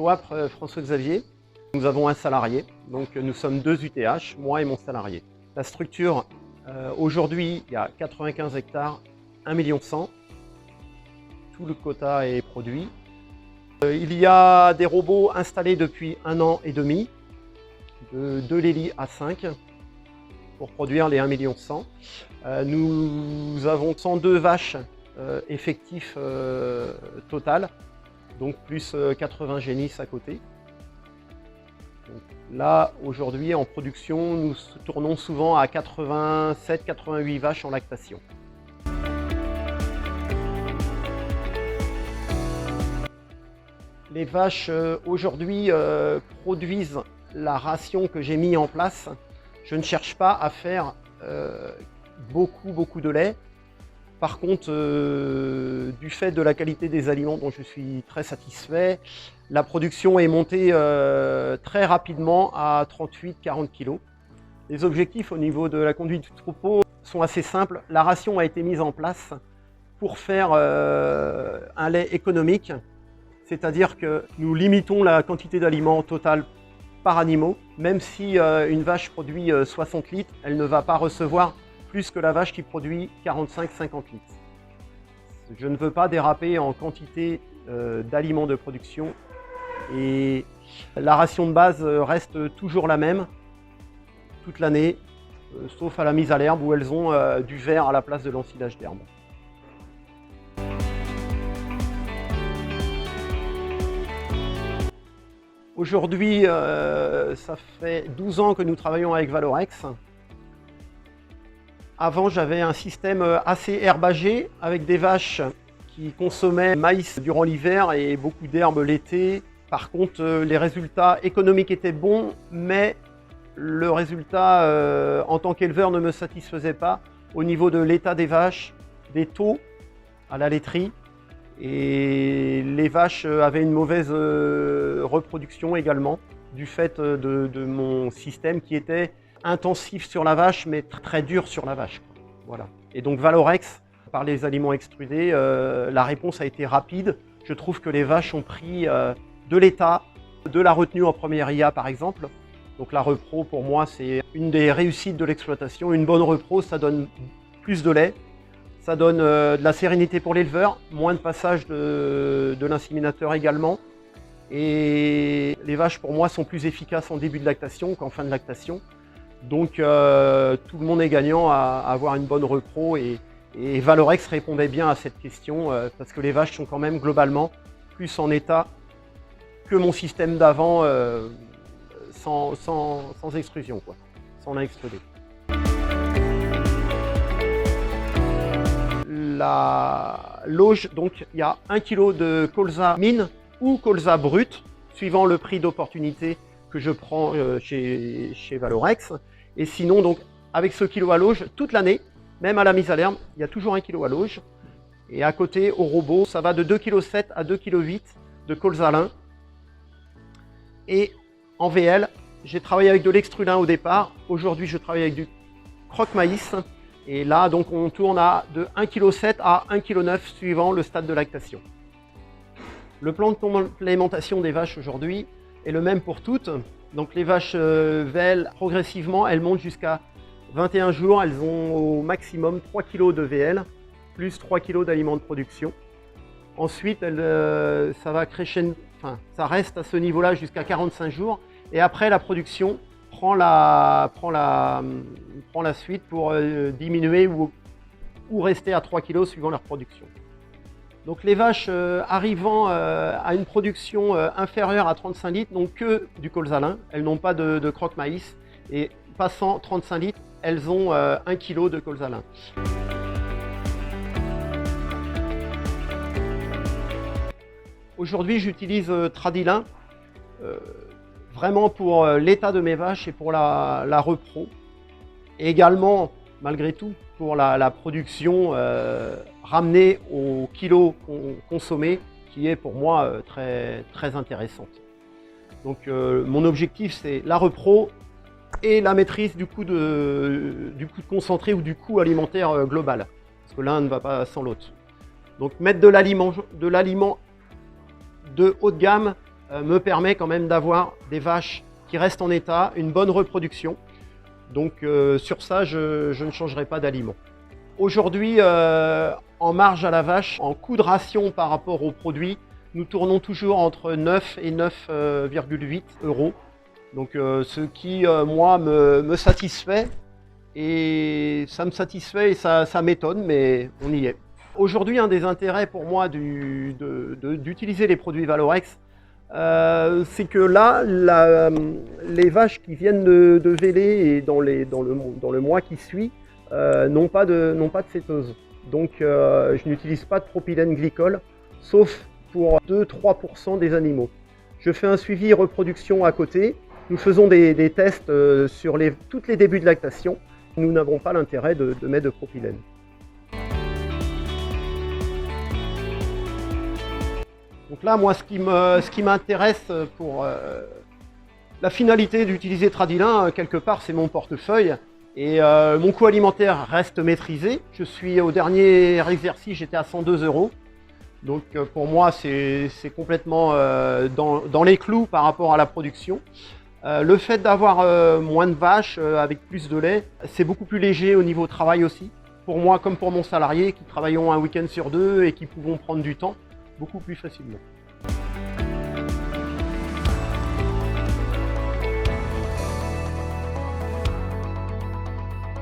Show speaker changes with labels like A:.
A: Wapre François-Xavier. Nous avons un salarié, donc nous sommes 2 UTH, moi et mon salarié. La structure, aujourd'hui, il y a 95 hectares, 1 100 000. Tout le quota est produit. Il y a des robots installés depuis 1 an et demi, de 2 Lely à 5, pour produire les 1 100 000. Nous avons 102 vaches effectifs total, donc plus 80 génisses à côté. Donc là, aujourd'hui, en production, nous tournons souvent à 87-88 vaches en lactation. Les vaches aujourd'hui produisent la ration que j'ai mis en place. Je ne cherche pas à faire beaucoup de lait. Par contre, du fait de la qualité des aliments dont je suis très satisfait, la production est montée très rapidement à 38-40 kg. Les objectifs au niveau de la conduite du troupeau sont assez simples. La ration a été mise en place pour faire un lait économique, c'est-à-dire que nous limitons la quantité d'aliments totale par animaux. Même si une vache produit 60 litres, elle ne va pas recevoir plus que la vache qui produit 45-50 litres. Je ne veux pas déraper en quantité d'aliments de production et la ration de base reste toujours la même toute l'année, sauf à la mise à l'herbe où elles ont du verre à la place de l'ensilage d'herbe. Aujourd'hui, ça fait 12 ans que nous travaillons avec Valorex. Avant, j'avais un système assez herbagé avec des vaches qui consommaient maïs durant l'hiver et beaucoup d'herbes l'été. Par contre, les résultats économiques étaient bons, mais le résultat en tant qu'éleveur ne me satisfaisait pas au niveau de l'état des vaches, des taux à la laiterie. Et les vaches avaient une mauvaise reproduction également du fait de mon système qui était intensif sur la vache mais très dur sur la vache. Voilà. Et donc Valorex, par les aliments extrudés, la réponse a été rapide. Je trouve que les vaches ont pris de l'état, de la retenue en première IA par exemple. Donc la repro pour moi c'est une des réussites de l'exploitation. Une bonne repro ça donne plus de lait. Ça donne de la sérénité pour l'éleveur, moins de passage de l'inséminateur également. Et les vaches, pour moi, sont plus efficaces en début de lactation qu'en fin de lactation. Donc, tout le monde est gagnant à avoir une bonne repro. Et Valorex répondait bien à cette question parce que les vaches sont quand même globalement plus en état que mon système d'avant sans extrusion, quoi, sans l'extruder. La lauge, donc il y a 1 kg de colza mine ou colza brut, suivant le prix d'opportunité que je prends chez Valorex. Et sinon, donc, avec ce kilo à lauge, toute l'année, même à la mise à l'herbe, il y a toujours 1 kg à lauge. Et à côté, au robot, ça va de 2,7 kg à 2,8 kg de colza lin. Et en VL, j'ai travaillé avec de l'extrulin au départ. Aujourd'hui, je travaille avec du croque-maïs. Et là, donc, on tourne de 1,7 kg à 1,9 kg suivant le stade de lactation. Le plan de complémentation des vaches aujourd'hui est le même pour toutes. Donc les vaches VL, progressivement, elles montent jusqu'à 21 jours. Elles ont au maximum 3 kg de VL, plus 3 kg d'aliments de production. Ensuite, ça va crescendo, enfin, ça reste à ce niveau-là jusqu'à 45 jours. Et après, la production prend la suite pour diminuer ou rester à 3 kg suivant leur production. Donc les vaches arrivant à une production inférieure à 35 litres n'ont que du colza lin, elles n'ont pas de croque-maïs et passant 35 litres, elles ont 1 kg de colza lin. Aujourd'hui j'utilise Tradilin vraiment pour l'état de mes vaches et pour la repro. Et également, malgré tout, pour la production ramenée au kilo consommé, qui est pour moi très intéressante. Donc mon objectif, c'est la repro et la maîtrise du coût de concentré ou du coût alimentaire global. Parce que l'un ne va pas sans l'autre. Donc mettre de l'aliment de haut de gamme me permet quand même d'avoir des vaches qui restent en état, une bonne reproduction. Donc sur ça, je ne changerai pas d'aliment. Aujourd'hui, en marge à la vache, en coût de ration par rapport aux produits, nous tournons toujours entre 9 et 9,8 euros. Donc ce qui, moi, me satisfait. Et ça me satisfait et ça m'étonne, mais on y est. Aujourd'hui, un des intérêts pour moi d'utiliser les produits Valorex, c'est que là, les vaches qui viennent de véler et dans le mois qui suit n'ont pas de cétose. Donc je n'utilise pas de propylène glycol, sauf pour 2-3% des animaux. Je fais un suivi reproduction à côté. Nous faisons des tests sur tous les débuts de lactation. Nous n'avons pas l'intérêt de mettre de propylène. Donc là, moi, ce qui m'intéresse pour la finalité d'utiliser Tradilin, quelque part, c'est mon portefeuille. Et mon coût alimentaire reste maîtrisé. Je suis au dernier exercice, j'étais à 102 euros. Donc pour moi, c'est complètement dans les clous par rapport à la production. Le fait d'avoir moins de vaches avec plus de lait, c'est beaucoup plus léger au niveau travail aussi. Pour moi comme pour mon salarié qui travaillons un week-end sur 2 et qui pouvons prendre du temps beaucoup plus facilement.